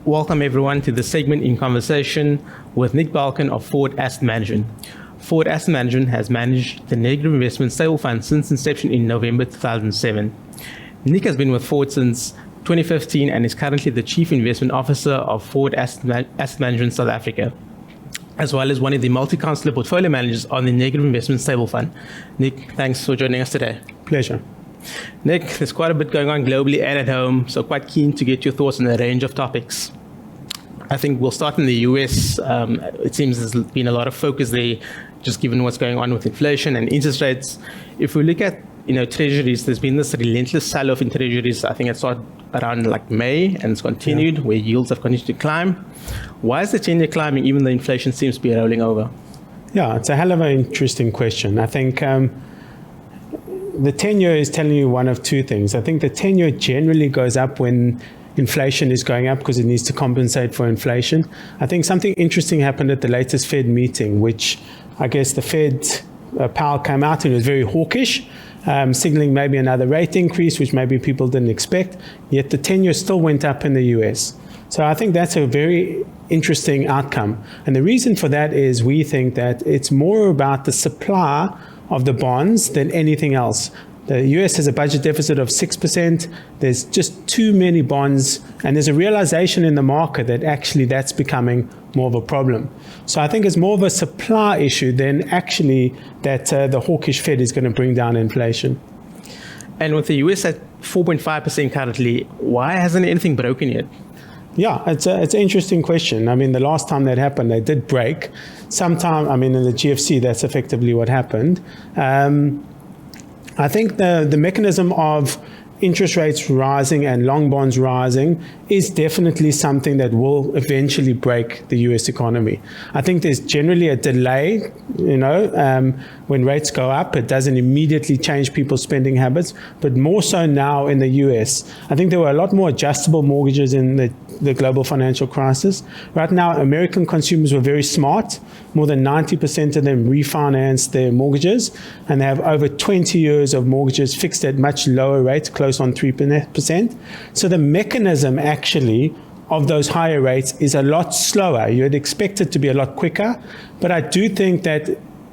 Welcome everyone to the segment in conversation with Nick Balkin of Foord Asset Management. Foord Asset Management has managed the negative investment stable fund since inception in November 2007. Nick has been with Foord since 2015 and is currently the Chief Investment Officer of Foord Asset Management South Africa, as well as one of the multi-counselor portfolio managers on the negative investment stable fund. Nick, thanks for joining us today. Pleasure. Nick, there's quite a bit going on globally and at home, so quite keen to get your thoughts on a range of topics. I think we'll start in the US. It seems there's been a lot of focus there, just given what's going on with inflation and interest rates. If we look at treasuries, there's been this relentless sell-off in treasuries. I think it started around like May and it's continued, where yields have continued to climb. Why is the 10-year climbing even though inflation seems to be rolling over? Yeah, it's a hell of an interesting question. I think the 10-year is telling you one of two things. I think the 10-year generally goes up when inflation is going up because it needs to compensate for inflation. I think something interesting happened at the latest Fed meeting, which I guess the Fed Powell came out and was very hawkish, signaling maybe another rate increase, which maybe people didn't expect, yet the 10-year still went up in the US. So I think that's a very interesting outcome. And the reason for that is we think that it's more about the supply of the bonds than anything else. The US has a budget deficit of 6%. There's just too many bonds, and there's a realization in the market that actually that's becoming more of a problem. So I think it's more of a supply issue than actually that the hawkish Fed is going to bring down inflation. And with the US at 4.5% currently, why hasn't anything broken yet? Yeah, it's an interesting question. I mean, the last time that happened, they did break. Sometime, in the GFC, that's effectively what happened. I think the mechanism of interest rates rising and long bonds rising is definitely something that will eventually break the US economy. I think there's generally a delay, when rates go up, it doesn't immediately change people's spending habits, but more so now in the US. I think there were a lot more adjustable mortgages in the global financial crisis. Right now, American consumers were very smart. More than 90% of them refinanced their mortgages, and they have over 20 years of mortgages fixed at much lower rates, close on 3%. So the mechanism actually of those higher rates is a lot slower. You'd expect it to be a lot quicker, but I do think that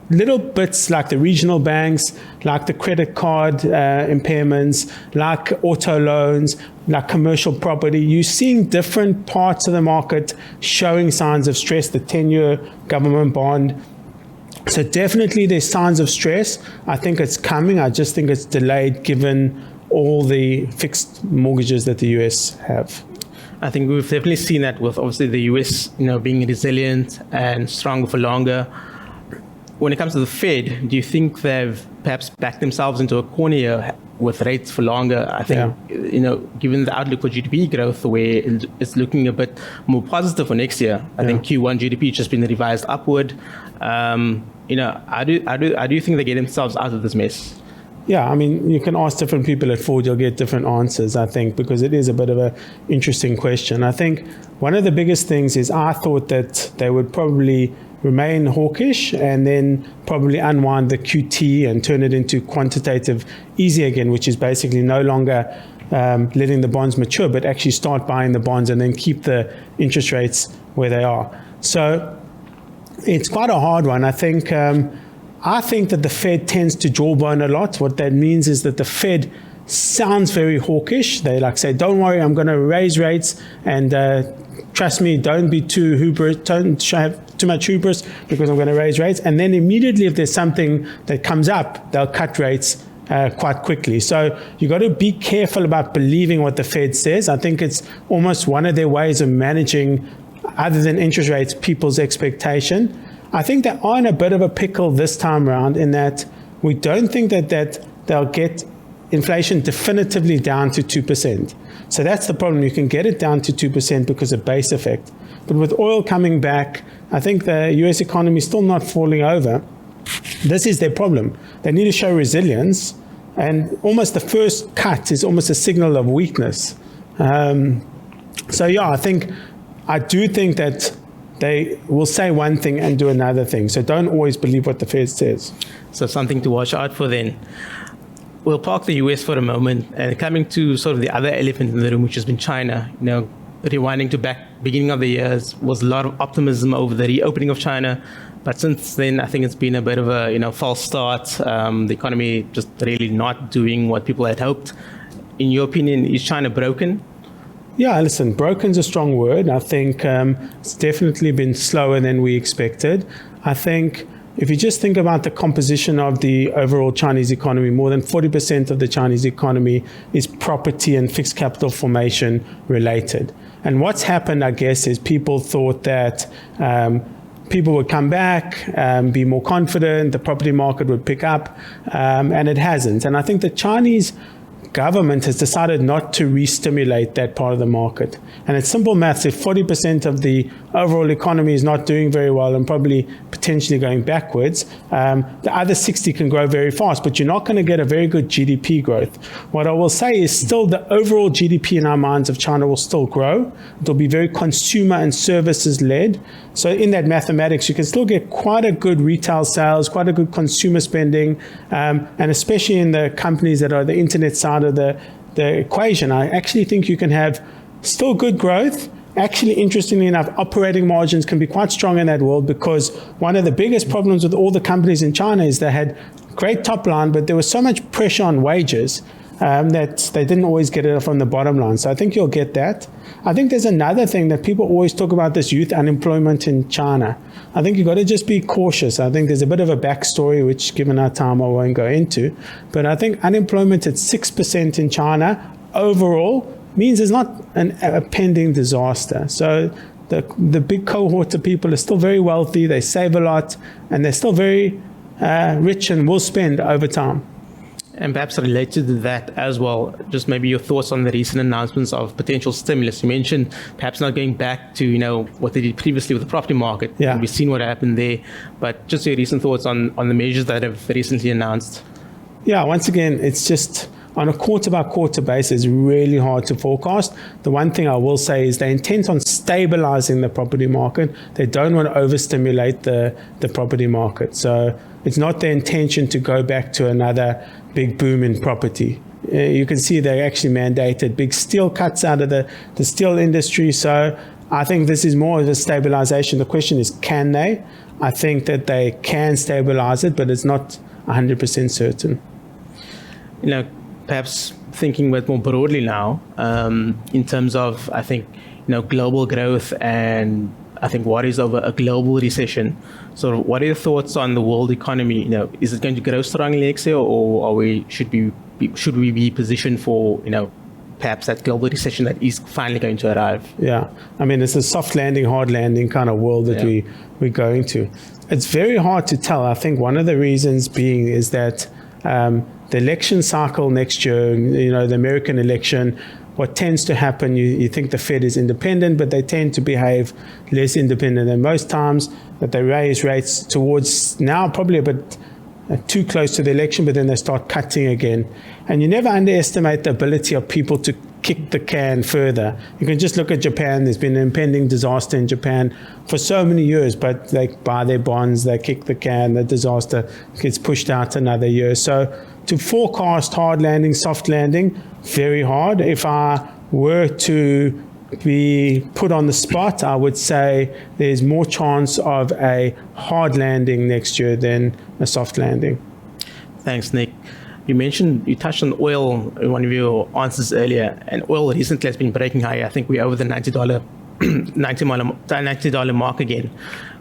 little bits like the regional banks, like the credit card impairments, like auto loans, like commercial property, you're seeing different parts of the market showing signs of stress, the 10-year government bond. So definitely there's signs of stress. I think it's coming. I just think it's delayed given all the fixed mortgages that the US have. I think we've definitely seen that with obviously the US, being resilient and stronger for longer. When it comes to the Fed, do you think they've perhaps backed themselves into a corner here with rates for longer? I think, given the outlook for GDP growth, where it's looking a bit more positive for next year. I think Q1 GDP has just been revised upward. How do you think they get themselves out of this mess? Yeah, you can ask different people at Foord, you'll get different answers, I think, because it is a bit of an interesting question. I think one of the biggest things is I thought that they would probably remain hawkish and then probably unwind the QT and turn it into quantitative easy again, which is basically no longer letting the bonds mature, but actually start buying the bonds and then keep the interest rates where they are. So it's quite a hard one. I think that the Fed tends to jawbone a lot. What that means is that the Fed sounds very hawkish. They say, don't worry, I'm going to raise rates, and trust me, don't be too hubris, don't have too much hubris because I'm going to raise rates. And then immediately if there's something that comes up, they'll cut rates quite quickly. So you got to be careful about believing what the Fed says. I think it's almost one of their ways of managing, other than interest rates, people's expectation. I think they are in a bit of a pickle this time around in that we don't think that they'll get inflation definitively down to 2%. So that's the problem. You can get it down to 2% because of base effect. But with oil coming back, I think the US economy is still not falling over. This is their problem. They need to show resilience, and almost the first cut is almost a signal of weakness. I do think that they will say one thing and do another thing. So don't always believe what the Fed says. So something to watch out for then. We'll park the US for a moment and coming to sort of the other elephant in the room, which has been China. rewinding to back beginning of the years, was a lot of optimism over the reopening of China. But since then, I think it's been a bit of a false start. The economy just really not doing what people had hoped. In your opinion, is China broken? Yeah, listen, broken's a strong word. I think it's definitely been slower than we expected. I think if you just think about the composition of the overall Chinese economy, more than 40% of the Chinese economy is property and fixed capital formation related. And what's happened, I guess, is people thought that people would come back, be more confident, the property market would pick up, and it hasn't. And I think the Chinese government has decided not to re-stimulate that part of the market. And it's simple maths. If 40% of the overall economy is not doing very well and probably potentially going backwards, the other 60 can grow very fast, but you're not going to get a very good GDP growth. What I will say is still the overall GDP in our minds of China will still grow. It'll be very consumer and services led. So in that mathematics, you can still get quite a good retail sales, quite a good consumer spending, and especially in the companies that are the internet side of the equation, I actually think you can have still good growth. Actually, interestingly enough, operating margins can be quite strong in that world, because one of the biggest problems with all the companies in China is they had great top line, but there was so much pressure on wages that they didn't always get it from the bottom line. So I think you'll get that. I think there's another thing that people always talk about, this youth unemployment in China. I think you've got to just be cautious. I think there's a bit of a backstory, which given our time I won't go into. But I think unemployment at 6% in China overall means it's not a pending disaster. So the big cohort of people are still very wealthy, they save a lot, and they're still very rich and will spend over time. And perhaps related to that as well, just maybe your thoughts on the recent announcements of potential stimulus. You mentioned perhaps not going back to, what they did previously with the property market. Yeah. And we've seen what happened there. But just your recent thoughts on the measures that have recently announced. Yeah, once again, it's just on a quarter-by-quarter basis, really hard to forecast. The one thing I will say is they're intent on stabilizing the property market. They don't want to overstimulate the property market. So it's not their intention to go back to another big boom in property. You can see they actually mandated big steel cuts out of the steel industry. So I think this is more of a stabilization. The question is, can they? I think that they can stabilize it, but it's not 100% certain. Perhaps thinking a bit more broadly now, in terms of, I think, global growth and I think worries over a global recession. So what are your thoughts on the world economy? Is it going to grow strongly next year, or should we be positioned for, perhaps that global recession that is finally going to arrive? Yeah, I mean, it's a soft landing, hard landing kind of world that we're going to. It's very hard to tell. I think one of the reasons being is that the election cycle next year, the American election, what tends to happen, you think the Fed is independent, but they tend to behave less independent than most times, that they raise rates towards now probably a bit too close to the election, but then they start cutting again. And you never underestimate the ability of people to kick the can further. You can just look at Japan. There's been an impending disaster in Japan for so many years, but they buy their bonds, they kick the can, the disaster gets pushed out another year. So to forecast hard landing, soft landing, very hard. If I were to be put on the spot, I would say there's more chance of a hard landing next year than a soft landing. Thanks, Nick. You touched on oil in one of your answers earlier, and oil recently has been breaking high. I think we're over the $90 mark again.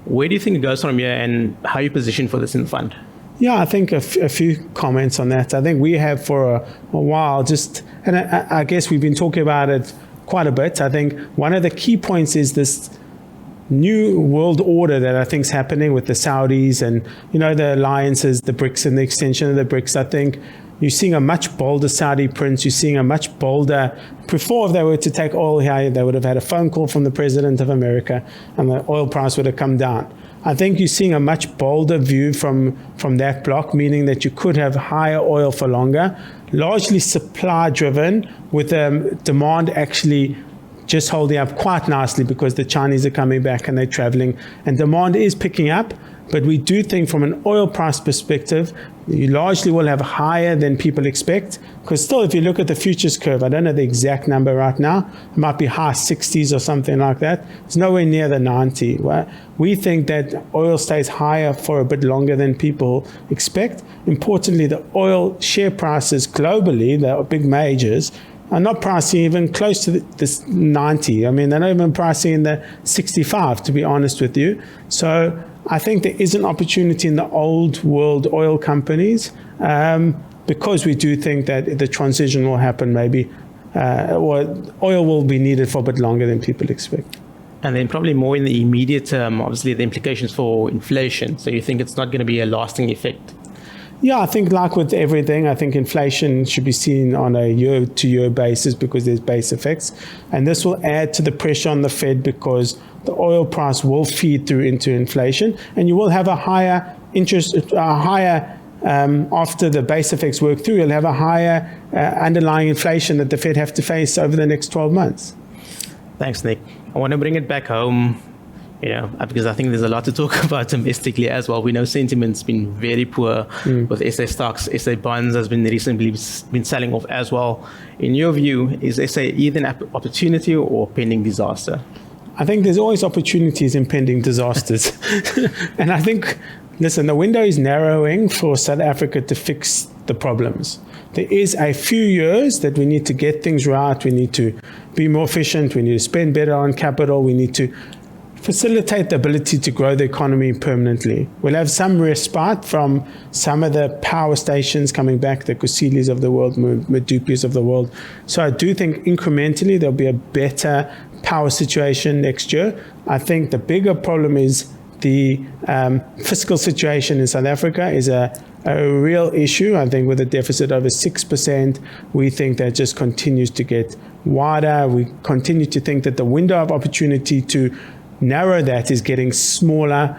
Where do you think it goes from here, and how are you positioned for this in the fund? Yeah, I think a few comments on that. I think we have for a while and I guess we've been talking about it quite a bit. I think one of the key points is this new world order that I think is happening with the Saudis and, the alliances, the BRICS and the extension of the BRICS. I think you're seeing a much bolder Saudi prince. You're seeing a much bolder, before if they were to take oil here, they would have had a phone call from the President of America and the oil price would have come down. I think you're seeing a much bolder view from that block, meaning that you could have higher oil for longer, largely supply driven, with demand actually just holding up quite nicely because the Chinese are coming back and they're traveling and demand is picking up. But we do think from an oil price perspective, you largely will have higher than people expect. Because still, if you look at the futures curve, I don't know the exact number right now, it might be high 60s or something like that. It's nowhere near the 90. We think that oil stays higher for a bit longer than people expect. Importantly, the oil share prices globally, the big majors, are not pricing even close to this 90. I mean, they're not even pricing in the 65, to be honest with you. So I think there is an opportunity in the old world oil companies because we do think that the transition will happen maybe, or oil will be needed for a bit longer than people expect. And then probably more in the immediate term, obviously the implications for inflation. So you think it's not going to be a lasting effect? Yeah, I think like with everything, I think inflation should be seen on a year-to-year basis because there's base effects. And this will add to the pressure on the Fed because the oil price will feed through into inflation. And you will have a higher interest, after the base effects work through, you'll have a higher underlying inflation that the Fed have to face over the next 12 months. Thanks, Nick. I want to bring it back home, because I think there's a lot to talk about domestically as well. We know sentiment's been very poor with SA stocks. SA bonds has been recently been selling off as well. In your view, is SA either an opportunity or pending disaster? I think there's always opportunities in pending disasters. And I think, listen, the window is narrowing for South Africa to fix the problems. There is a few years that we need to get things right. We need to be more efficient. We need to spend better on capital. We need to facilitate the ability to grow the economy permanently. We'll have some respite from some of the power stations coming back, the Kusilis of the world, Medupis of the world. So I do think incrementally there'll be a better power situation next year. I think the bigger problem is the fiscal situation in South Africa is a real issue. I think with a deficit over 6%, we think that just continues to get wider. We continue to think that the window of opportunity to narrow that is getting smaller.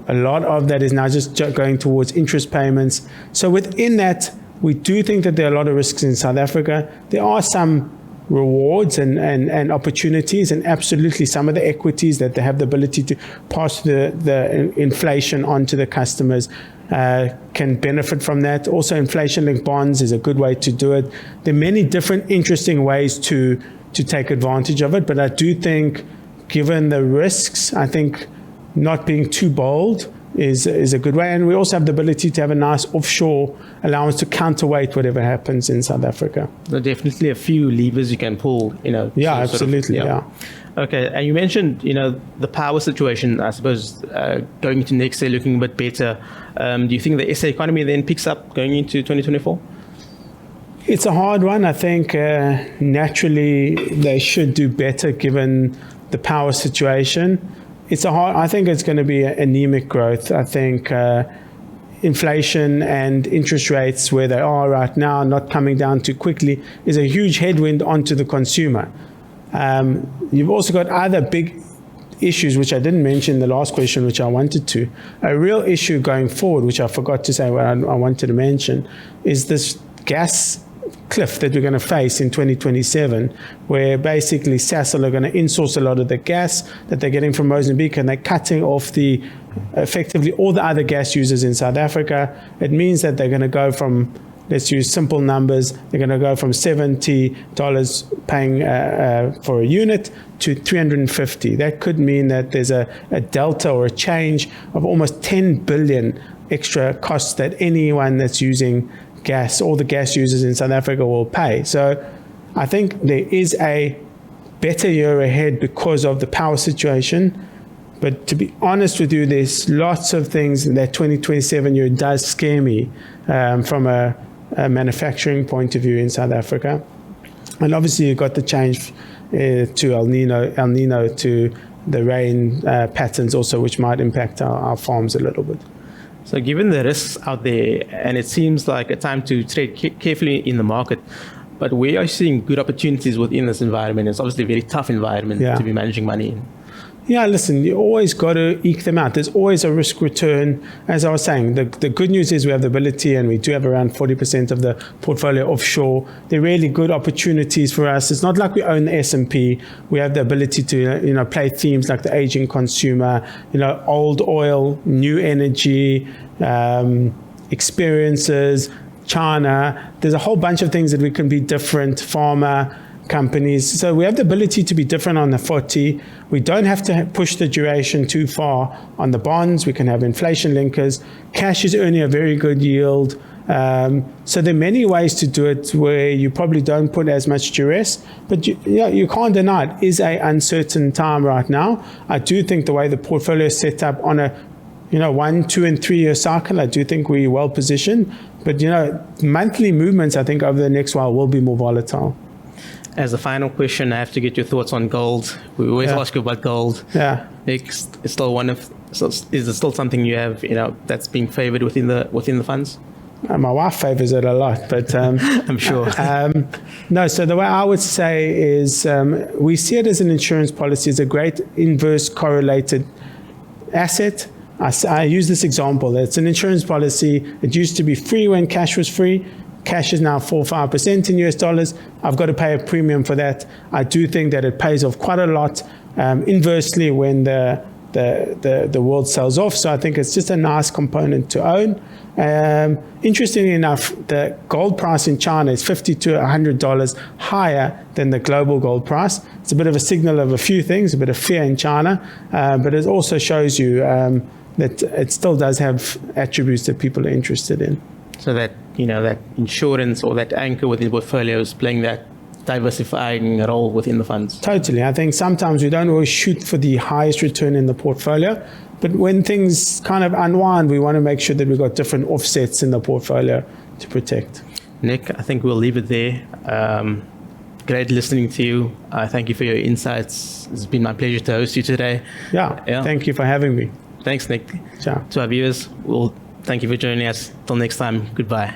A lot of that is now just going towards interest payments. So within that, we do think that there are a lot of risks in South Africa. There are some rewards and opportunities, and absolutely some of the equities that they have the ability to pass the inflation onto the customers can benefit from that. Also, inflation-linked bonds is a good way to do it. There are many different interesting ways to take advantage of it, but I do think given the risks, I think not being too bold is a good way. And we also have the ability to have a nice offshore allowance to counterweight whatever happens in South Africa. So definitely a few levers you can pull, Yeah, absolutely, yeah. Okay, and you mentioned, the power situation, I suppose, going into next year looking a bit better. Do you think the SA economy then picks up going into 2024? It's a hard one. I think naturally they should do better given the power situation. I think it's going to be anemic growth. I think inflation and interest rates where they are right now, not coming down too quickly, is a huge headwind onto the consumer. You've also got other big issues, which I didn't mention in the last question, which I wanted to. A real issue going forward, which I forgot to say what I wanted to mention, is this gas cliff that we're going to face in 2027, where basically Sasol are going to insource a lot of the gas that they're getting from Mozambique, and they're cutting off effectively all the other gas users in South Africa. It means that they're going to go from, let's use simple numbers, they're going to go from $70 paying for a unit to $350. That could mean that there's a delta or a change of almost 10 billion extra costs that anyone that's using gas, all the gas users in South Africa will pay. So I think there is a better year ahead because of the power situation. But to be honest with you, there's lots of things that 2027 year does scare me from a manufacturing point of view in South Africa. And obviously you've got the change to El Nino to the rain patterns also, which might impact our farms a little bit. So given the risks out there, and it seems like a time to trade carefully in the market, but we are seeing good opportunities within this environment. It's obviously a very tough environment to be managing money in. Yeah, listen, you always got to eke them out. There's always a risk return. As I was saying, the good news is we have the ability, and we do have around 40% of the portfolio offshore. They're really good opportunities for us. It's not like we own the S&P. We have the ability to, play themes like the aging consumer, old oil, new energy, experiences, China. There's a whole bunch of things that we can be different, pharma, companies. So we have the ability to be different on the 40. We don't have to push the duration too far on the bonds. We can have inflation linkers. Cash is earning a very good yield. So there are many ways to do it where you probably don't put as much duress, but you can't deny it is an uncertain time right now. I do think the way the portfolio is set up on a 1, 2, and 3 year cycle, I do think we're well positioned. But monthly movements, I think over the next while will be more volatile. As a final question, I have to get your thoughts on gold. We always ask you about gold. Yeah. It's still is it still something you have, that's being favored within the funds? My wife favors it a lot, but I'm sure. No, so the way I would say is we see it as an insurance policy. It's a great inverse correlated asset. I use this example. It's an insurance policy. It used to be free when cash was free. Cash is now 4-5% in US dollars. I've got to pay a premium for that. I do think that it pays off quite a lot. Inversely, when the world sells off, so I think it's just a nice component to own. Interestingly enough, the gold price in China is $50 to $100 higher than the global gold price. It's a bit of a signal of a few things, a bit of fear in China, but it also shows you that it still does have attributes that people are interested in. So that, that insurance or that anchor within the portfolio is playing that diversifying role within the funds. Totally. I think sometimes we don't always shoot for the highest return in the portfolio, but when things kind of unwind, we want to make sure that we've got different offsets in the portfolio to protect. Nick, I think we'll leave it there. Great listening to you. Thank you for your insights. It's been my pleasure to host you today. Yeah. Thank you for having me. Thanks, Nick. Ciao. To our viewers, thank you for joining us. Till next time, goodbye.